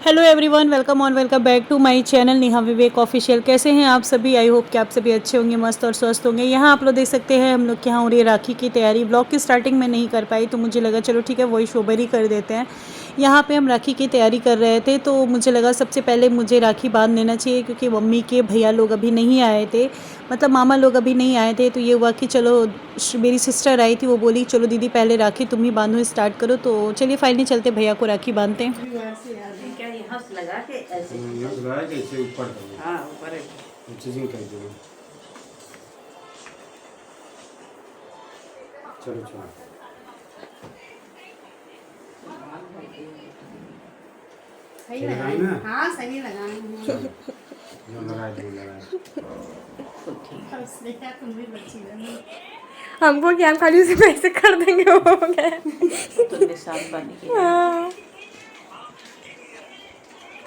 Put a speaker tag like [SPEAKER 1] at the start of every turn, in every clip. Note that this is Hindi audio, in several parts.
[SPEAKER 1] Hello everyone, welcome back to my channel Neha Vivek official. कैसे हैं आप सभी? आई होप कि आप सभी अच्छे होंगे, मस्त और स्वस्थ होंगे। यहाँ आप लोग देख सकते हैं हम लोग के यहाँ हो रही है राखी की तैयारी। ब्लॉग की स्टार्टिंग में नहीं कर पाई तो मुझे लगा चलो ठीक है वॉइस ओवर ही कर देते हैं। यहाँ पे हम राखी की तैयारी कर रहे थे तो मुझे लगा सबसे पहले मुझे राखी बांध लेना चाहिए, क्योंकि मम्मी के भैया लोग अभी नहीं आए थे, मतलब मामा लोग अभी नहीं आए थे। तो ये हुआ कि चलो मेरी सिस्टर आई थी, वो बोली चलो दीदी पहले राखी तुम ही बांधो, स्टार्ट करो। तो चलिए फाइनली चलते भैया को राखी बांधते हैं।
[SPEAKER 2] क्या ये हंस लगा के ऐसे
[SPEAKER 3] हंस लगा के ऐसे ऊपर करो।
[SPEAKER 2] हाँ ऊपर है।
[SPEAKER 3] चीजिंग कर दो। चलो चलो
[SPEAKER 4] सही लगाए ना? हाँ सही लगाए
[SPEAKER 3] जो लगाए दो लगाए।
[SPEAKER 4] देखा तुम भी बच्ची बनी।
[SPEAKER 5] हमको क्या, हम खाली उसे पैसे कर देंगे हो गए।
[SPEAKER 2] तो निशान पानी के
[SPEAKER 5] हाँ।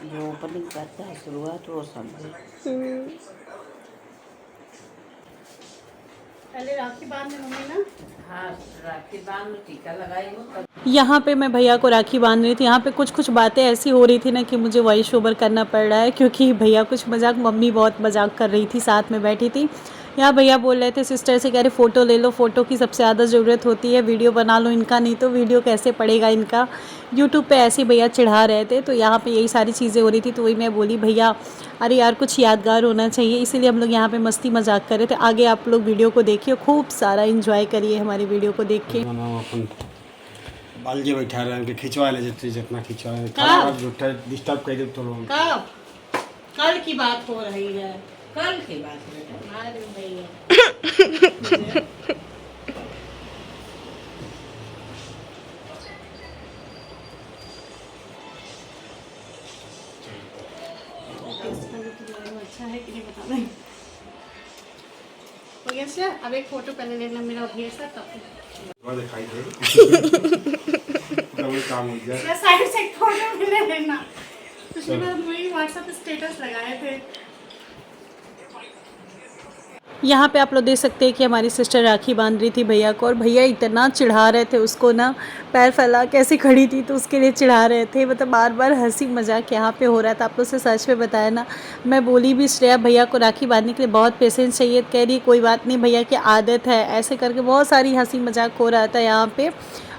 [SPEAKER 2] जो ओपनिंग करता है शुरुआत वो समझे।
[SPEAKER 4] पहले राखी बांध मम्मी ना।
[SPEAKER 2] हाँ राखी बांध में टीका लगाई हो तब।
[SPEAKER 1] यहाँ पे मैं भैया को राखी बांध रही थी। यहाँ पे कुछ बातें ऐसी हो रही थी ना कि मुझे वॉइस ओवर करना पड़ रहा है, क्योंकि भैया कुछ मजाक, मम्मी बहुत मजाक कर रही थी, साथ में बैठी थी। यहाँ भैया बोल रहे थे सिस्टर से, कह रहे फ़ोटो ले लो, फ़ोटो की सबसे ज़्यादा ज़रूरत होती है, वीडियो बना लो इनका, नहीं तो वीडियो कैसे पड़ेगा इनका। यूट्यूब पे ऐसे भैया चिढ़ा रहे थे। तो यहाँ पे यही सारी चीज़ें हो रही थी। तो वही मैं बोली भैया अरे यार कुछ यादगार होना चाहिए, इसीलिए हम लोग यहाँ पे मस्ती मजाक कर रहे थे। आगे आप लोग वीडियो को देखिए, खूब सारा इंजॉय करिए हमारी वीडियो को देख के।
[SPEAKER 3] अपन बाल जे बैठा रहे हैं खिंचवा ले जितना खिंचवा है झूठा डिस्टर्ब कर दे तो लोग।
[SPEAKER 4] कल की बात हो रही है।
[SPEAKER 2] कल की बात है।
[SPEAKER 4] अरे भैया अच्छा है कि नहीं बता रहे। हो गया सर, अब एक फोटो पहले लेना मेरा भैया सर, तब
[SPEAKER 3] वो दिखाई दे डबल काम हो गया।
[SPEAKER 4] साइड से एक फोटो भी ले लेना। पिछली बार वही व्हाट्सएप पे स्टेटस लगाए थे।
[SPEAKER 1] यहाँ पे आप लोग देख सकते हैं कि हमारी सिस्टर राखी बांध रही थी भैया को, और भैया इतना चिढ़ा रहे थे उसको ना, पैर फैला कैसे खड़ी थी तो उसके लिए चिढ़ा रहे थे। मतलब बार बार हंसी मजाक यहाँ पे हो रहा था। आप लोग से सच में बताया ना, मैं बोली भी श्रेया भैया को राखी बांधने के लिए बहुत पेशेंस चाहिए, कह रही कोई बात नहीं भैया की आदत है, ऐसे करके बहुत सारी हंसी मजाक हो रहा था यहाँ पे।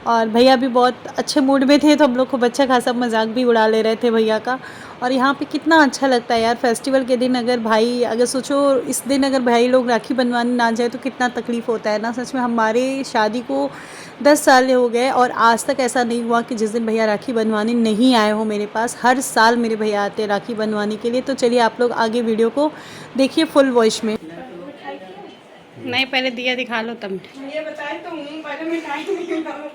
[SPEAKER 1] और भैया भी बहुत अच्छे मूड में थे, तो हम लोग खूब अच्छा खासा मजाक भी उड़ा ले रहे थे भैया का। और यहाँ पे कितना अच्छा लगता है यार, फेस्टिवल के दिन अगर भाई, अगर सोचो इस दिन अगर भाई लोग राखी बनवाने ना जाए तो कितना तकलीफ़ होता है ना। सच में हमारे शादी को 10 साल हो गए और आज तक ऐसा नहीं हुआ कि जिस दिन भैया राखी बनवाने नहीं आए हो मेरे पास। हर साल मेरे भैया आते हैं राखी बनवाने के लिए। तो चलिए आप लोग आगे वीडियो को देखिए फुल वॉइस में।
[SPEAKER 5] नहीं पहले दिया दिखा लो तब।
[SPEAKER 4] ये बताए तो हूँ, पहले मिठाई नहीं खाओ।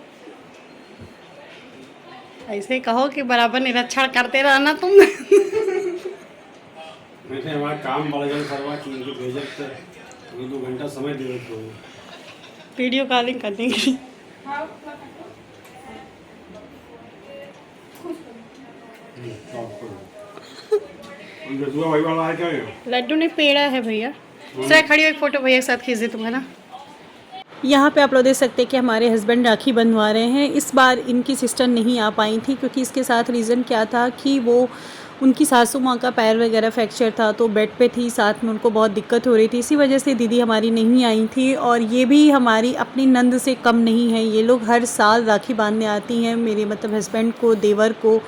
[SPEAKER 5] ऐसे कहो कि बराबर निरीक्षण करते रहना तुम।
[SPEAKER 3] मैंने हमारा काम बढ़ गया सरवा की इनके भेजत तो 2 घंटा समय दे दो।
[SPEAKER 5] वीडियो कॉलिंग कर देंगे।
[SPEAKER 3] वही वाला है क्या ये?
[SPEAKER 5] लड्डू ने पेड़ा है भैया। सर खड़ी हो, एक फोटो भैया के साथ खींच दे तुम, है ना।
[SPEAKER 1] यहाँ पे आप लोग देख सकते हैं कि हमारे हस्बैंड राखी बंधवा रहे हैं। इस बार इनकी सिस्टर नहीं आ पाई थी, क्योंकि इसके साथ रीज़न क्या था कि वो उनकी सासू माँ का पैर वगैरह फ्रैक्चर था, तो बेड पे थी, साथ में उनको बहुत दिक्कत हो रही थी। इसी वजह से दीदी हमारी नहीं आई थी। और ये भी हमारी अपनी नंद से कम नहीं है, ये लोग हर साल राखी बांधने आती हैं मेरे मतलब हस्बैंड को, देवर को,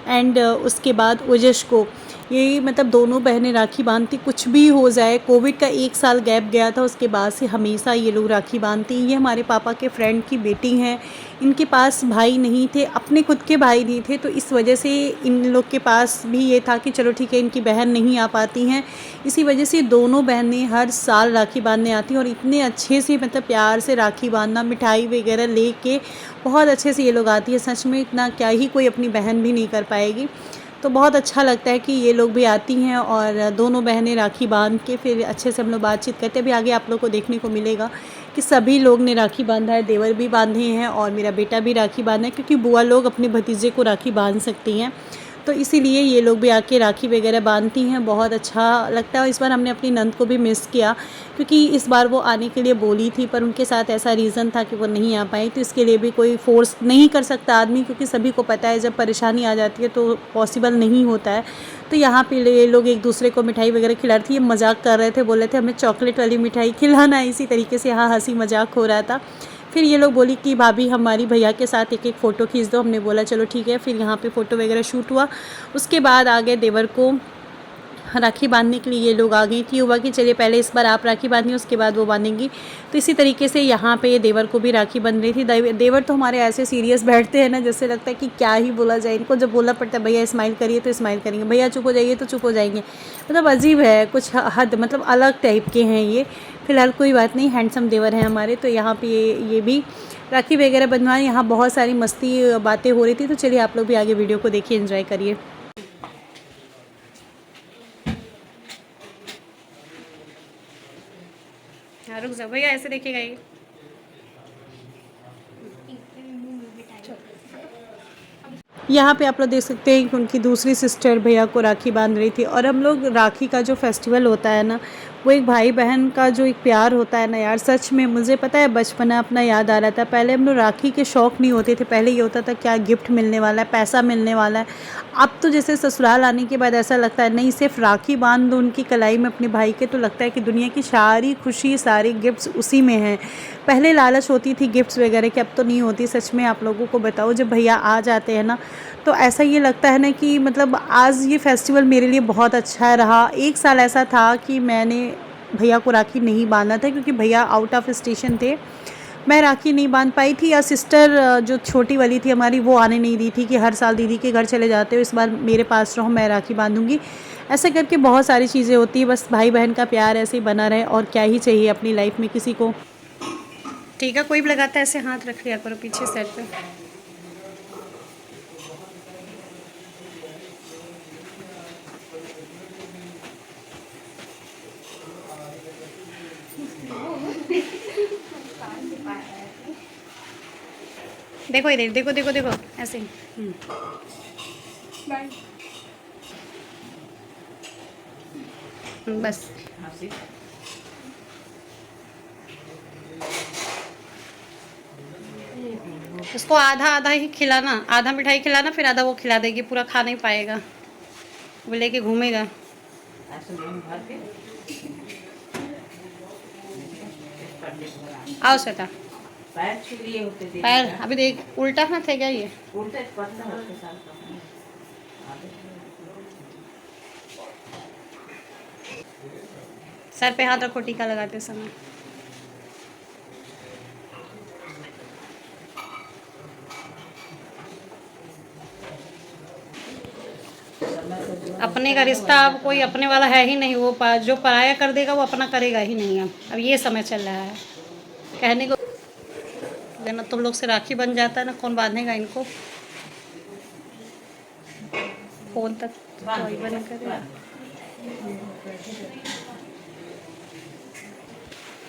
[SPEAKER 1] एंड उसके बाद ओजश को। ये मतलब दोनों बहनें राखी बांधती, कुछ भी हो जाए। कोविड का 1 साल गैप गया था, उसके बाद से हमेशा ये लोग राखी बांधती। ये हमारे पापा के फ्रेंड की बेटी हैं, इनके पास भाई नहीं थे, अपने खुद के भाई नहीं थे, तो इस वजह से इन लोग के पास भी ये था कि चलो ठीक है इनकी बहन नहीं आ पाती हैं। इसी वजह से दोनों बहनें हर साल राखी बांधने आती हैं, और इतने अच्छे से मतलब प्यार से राखी बांधना, मिठाई वगैरह लेके बहुत अच्छे से ये लोग आती है। सच में इतना क्या ही कोई अपनी बहन भी नहीं कर पाएगी। तो बहुत अच्छा लगता है कि ये लोग भी आती हैं और दोनों बहनें राखी बांध के फिर अच्छे से हम लोग बातचीत करते हैं। अभी आगे आप लोग को देखने को मिलेगा कि सभी लोग ने राखी बांधा है, देवर भी बांधे हैं और मेरा बेटा भी राखी बांधा है, क्योंकि बुआ लोग अपने भतीजे को राखी बांध सकती हैं। तो इसीलिए ये लोग भी आके राखी वगैरह बांधती हैं, बहुत अच्छा लगता है। इस बार हमने अपनी नंद को भी मिस किया क्योंकि इस बार वो आने के लिए बोली थी, पर उनके साथ ऐसा रीज़न था कि वो नहीं आ पाई। तो इसके लिए भी कोई फ़ोर्स नहीं कर सकता आदमी, क्योंकि सभी को पता है जब परेशानी आ जाती है तो पॉसिबल नहीं होता है। तो यहाँ पे ये लोग एक दूसरे को मिठाई वगैरह खिला रही थी, ये मजाक कर रहे थे, बोले थे हमें चॉकलेट वाली मिठाई खिलाना है। इसी तरीके से यहाँ हंसी मजाक हो रहा था। फिर ये लोग बोली कि भाभी हमारी भैया के साथ एक एक फ़ोटो खींच दो। हमने बोला चलो ठीक है। फिर यहाँ पे फ़ोटो वगैरह शूट हुआ। उसके बाद आ गए देवर को राखी बांधने के लिए। ये लोग आ गई थी, हुआ कि चलिए पहले इस बार आप राखी बांधिए, उसके बाद वो बांधेंगी। तो इसी तरीके से यहाँ पे देवर को भी राखी बंध रही थी। देवर तो हमारे ऐसे सीरियस बैठते हैं ना, जैसे लगता है कि क्या ही बोला जाए इनको। जब बोलना पड़ता है भैया स्माइल करिए तो स्माइल करेंगे, भैया चुप हो जाइए तो चुप हो जाएंगे। मतलब अजीब है, कुछ हद मतलब अलग टाइप के हैं ये। फिलहाल कोई बात नहीं, हैंडसम देवर हैं हमारे। तो यहाँ पे ये भी राखी वगैरह बंधवाएं। यहाँ बहुत सारी मस्ती बातें हो रही थी। तो चलिए आप लोग भी आगे वीडियो को देखिए, एंजॉय करिए।
[SPEAKER 5] हाँ रुक जाओ भैया, ऐसे देखिएगा ये।
[SPEAKER 1] यहाँ पे आप लोग देख सकते हैं कि उनकी दूसरी सिस्टर भैया को राखी बांध रही थी। और हम लोग राखी का जो फेस्टिवल होता है ना, वो एक भाई बहन का जो एक प्यार होता है ना यार, सच में मुझे पता है बचपना अपना याद आ रहा था। पहले हम लोग राखी के शौक़ नहीं होते थे, पहले ये होता था क्या गिफ्ट मिलने वाला है, पैसा मिलने वाला है। अब तो जैसे ससुराल आने के बाद ऐसा लगता है नहीं, सिर्फ राखी बांध दो उनकी कलाई में अपने भाई के, तो लगता है कि दुनिया की सारी खुशी सारी गिफ्ट्स उसी में हैं। पहले लालच होती थी गिफ्ट्स वगैरह की, अब तो नहीं होती। सच में आप लोगों को बताओ, जब भैया आ जाते हैं ना तो ऐसा ये लगता है ना कि मतलब आज ये फेस्टिवल मेरे लिए बहुत अच्छा रहा। एक साल ऐसा था कि मैंने भैया को राखी नहीं बांधा था क्योंकि भैया आउट ऑफ स्टेशन थे, मैं राखी नहीं बांध पाई थी। या सिस्टर जो छोटी वाली थी हमारी, वो आने नहीं दी थी कि हर साल दीदी के घर चले जाते हो, इस बार मेरे पास रहो, मैं राखी बांधूंगी। ऐसे करके बहुत सारी चीज़ें होती है। बस भाई बहन का प्यार ऐसे ही बना रहे, और क्या ही चाहिए अपनी लाइफ में किसी को।
[SPEAKER 5] ठीक है, कोई भी लगाता है ऐसे हाथ रख लिया करो पीछे साइड पे। देखो इधर, देखो देखो देखो ऐसे ही। बस
[SPEAKER 2] हंसी
[SPEAKER 5] उसको आधा आधा ही खिलाना, आधा मिठाई खिलाना, फिर आधा वो खिला देगी, पूरा खा नहीं पाएगा, वो लेके घूमेगा।
[SPEAKER 2] ऐसे मुंह भर के
[SPEAKER 5] आओ श्वेता,
[SPEAKER 2] पैर छू लिए होते थे।
[SPEAKER 5] पैर अभी देख, उल्टा हाथ है क्या ये?
[SPEAKER 2] उल्टे पड़ता है उसके साथ।
[SPEAKER 5] सर पे हाथ रखो टीका लगाते समय। अपने का रिश्ता अब कोई अपने वाला है ही नहीं। वो जो पराया कर देगा वो अपना करेगा ही नहीं। अब ये समय चल रहा है कहने को, ना तुम लोग से राखी बन जाता है ना, कौन बांधेगा इनको? फोन तक कोई बन करेगा।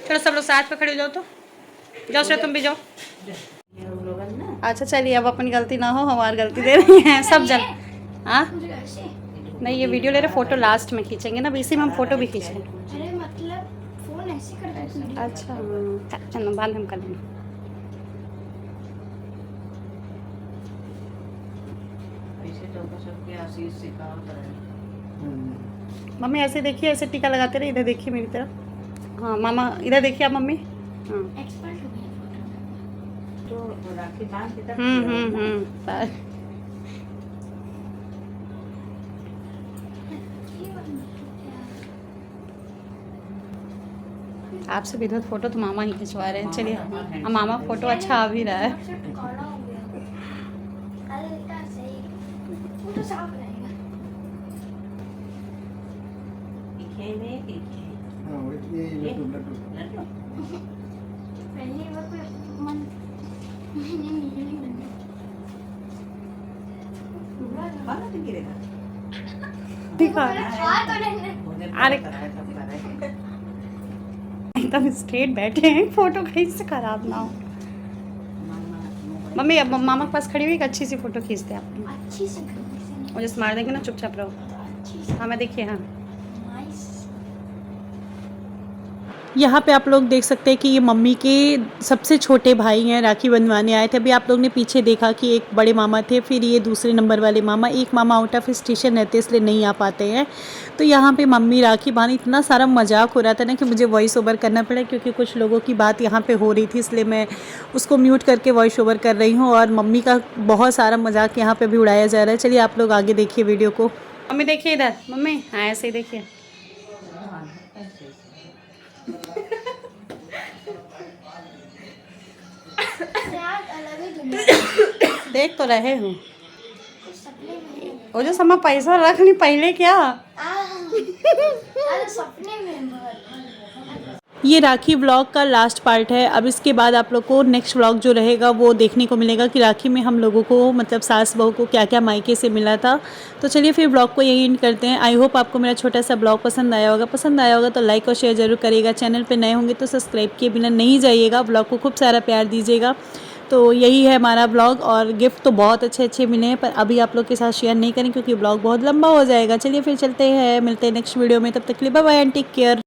[SPEAKER 5] चलो सब लोग साथ पे खड़े हो जाओ, तो जाओ सर तुम भी जाओ। अच्छा चलिए, अब अपनी गलती ना हो, हमारी गलती दे रही हैं सब जन। हाँ नहीं, ये वीडियो ले रहे, फोटो लास्ट में खींचेंगे ना, इसी में हम फोटो भी खींचेंगे।
[SPEAKER 4] अरे मतलब फोन ऐसे करता है।
[SPEAKER 5] अच्छा चलो बाद में हम कर लेंगे।
[SPEAKER 2] ऐसे तो सबके आशीष से काम कर रहे हैं।
[SPEAKER 5] मम्मी ऐसे देखिए, ऐसे टीका लगाते रहे। इधर देखिए मेरी तरफ। हाँ मामा इधर देखिए आप मम्मी। हाँ
[SPEAKER 4] एक्सपर्ट हो गए फोटो में।
[SPEAKER 2] तो राखी बांध के तब
[SPEAKER 5] आपसे भी फोटो तो मामा ही खिंचवा रहे हैं। चलिए अब मामा फोटो अच्छा आ भी रहा है।
[SPEAKER 4] काला हो गया। हल्का सही फोटो साफ रहेगा।
[SPEAKER 2] दिखे में दिखे लड्डू।
[SPEAKER 4] पहली बार कोई मन नहीं बनता।
[SPEAKER 2] खाना तो गिरेगा।
[SPEAKER 5] दिखा
[SPEAKER 4] खा तो नहीं।
[SPEAKER 5] अरे एकदम स्ट्रेट बैठे हैं, फोटो कहीं से खराब ना हो। मम्मी अब मामा के पास खड़ी हुई, एक अच्छी सी फोटो खींचते हैं आप।
[SPEAKER 4] अच्छी से
[SPEAKER 5] और जैसे मार देंगे ना, चुपचाप रहो। हाँ मैं देखिए, हाँ
[SPEAKER 1] यहाँ पे आप लोग देख सकते हैं कि ये मम्मी के सबसे छोटे भाई हैं, राखी बंधवाने आए थे। अभी आप लोग ने पीछे देखा कि एक बड़े मामा थे, फिर ये दूसरे नंबर वाले मामा, एक मामा आउट ऑफ स्टेशन रहते इसलिए नहीं आ पाते हैं। तो यहाँ पे मम्मी राखी बांधी, इतना सारा मजाक हो रहा था ना कि मुझे वॉइस ओवर करना पड़ा, क्योंकि कुछ लोगों की बात यहाँ पे हो रही थी, इसलिए मैं उसको म्यूट करके वॉइस ओवर कर रही हूँ। और मम्मी का बहुत सारा मजाक यहाँ पर भी उड़ाया जा रहा है। चलिए आप लोग आगे देखिए वीडियो को।
[SPEAKER 5] मम्मी देखिए इधर, मम्मी हाँ ऐसे ही देखिए। देख तो रहे हूँ, वो जो समय पैसा रख नहीं पहले क्या।
[SPEAKER 1] ये राखी व्लॉग का लास्ट पार्ट है। अब इसके बाद आप लोग को नेक्स्ट व्लॉग जो रहेगा वो देखने को मिलेगा कि राखी में हम लोगों को मतलब सास बहू को क्या क्या मायके से मिला था। तो चलिए फिर व्लॉग को यही एंड करते हैं। आई होप आपको मेरा छोटा सा ब्लॉग पसंद आया होगा। पसंद आया होगा तो लाइक और शेयर जरूर करिएगा। चैनल पे नए होंगे तो सब्सक्राइब किए बिना नहीं जाइएगा। ब्लॉग को खूब सारा प्यार दीजिएगा। तो यही है हमारा ब्लॉग। और गिफ्ट तो बहुत अच्छे मिले हैं, पर अभी आप लोग के साथ शेयर नहीं करें क्योंकि ब्लॉग बहुत लंबा हो जाएगा। चलिए फिर चलते हैं, मिलते हैं नेक्स्ट वीडियो में। तब तक के लिए bye bye and take care.